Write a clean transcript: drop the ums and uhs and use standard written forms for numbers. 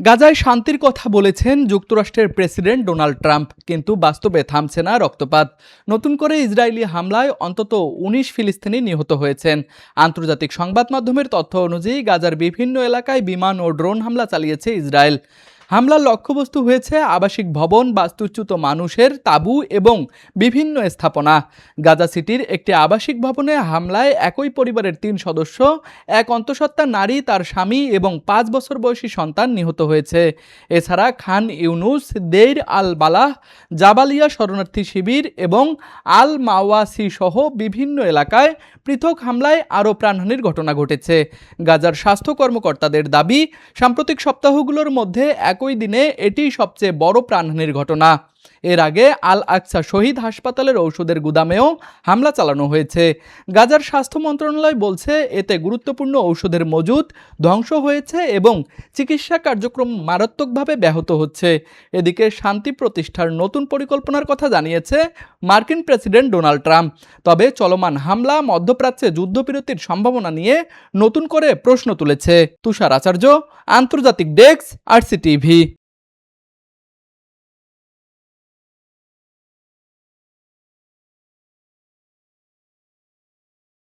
গাজায় শান্তির কথা বলেছেন যুক্তরাষ্ট্রের প্রেসিডেন্ট ডোনাল্ড ট্রাম্প, কিন্তু বাস্তবে থামছে না রক্তপাত। নতুন করে ইসরায়েলি হামলায় অন্তত ১৯ ফিলিস্তিনি নিহত হয়েছেন। আন্তর্জাতিক সংবাদ মাধ্যমের তথ্য অনুযায়ী গাজার বিভিন্ন এলাকায় বিমান ও ড্রোন হামলা চালিয়েছে ইসরায়েল। হামলার লক্ষ্যবস্তু হয়েছে আবাসিক ভবন, বাস্তুচ্যুত মানুষের তাঁবু এবং বিভিন্ন স্থাপনা। গাজা সিটির একটি আবাসিক ভবনে হামলায় একই পরিবারের ৩ সদস্য, এক অন্তঃসত্ত্বা নারী, তার স্বামী এবং ৫ বছর বয়সী সন্তান নিহত হয়েছে। এছাড়া খান ইউনুস, দেইর আল বালাহ, জাবালিয়া শরণার্থী শিবির এবং আল মাওয়াসি সহ বিভিন্ন এলাকায় পৃথক হামলায় আরও প্রাণহানির ঘটনা ঘটেছে। গাজার স্বাস্থ্য কর্মকর্তাদের দাবি, সাম্প্রতিক সপ্তাহগুলোর মধ্যে একই দিনে এটিই সবচেয়ে বড় প্রাণহানির ঘটনা। এর আগে আল আকসা শহীদ হাসপাতালের ঔষধের গুদামেও হামলা চালানো হয়েছে। গাজার স্বাস্থ্য মন্ত্রণালয় বলছে, এতে গুরুত্বপূর্ণ ঔষধের মজুদ ধ্বংস হয়েছে এবং চিকিৎসা কার্যক্রম মারাত্মকভাবে ব্যাহত হচ্ছে। এদিকে শান্তি প্রতিষ্ঠার নতুন পরিকল্পনার কথা জানিয়েছে মার্কিন প্রেসিডেন্ট ডোনাল্ড ট্রাম্প। তবে চলমান হামলা মধ্যপ্রাচ্যে যুদ্ধবিরতির সম্ভাবনা নিয়ে নতুন করে প্রশ্ন তুলেছে। তুষার আচার্য, আন্তর্জাতিক ডেস্ক, RCTV।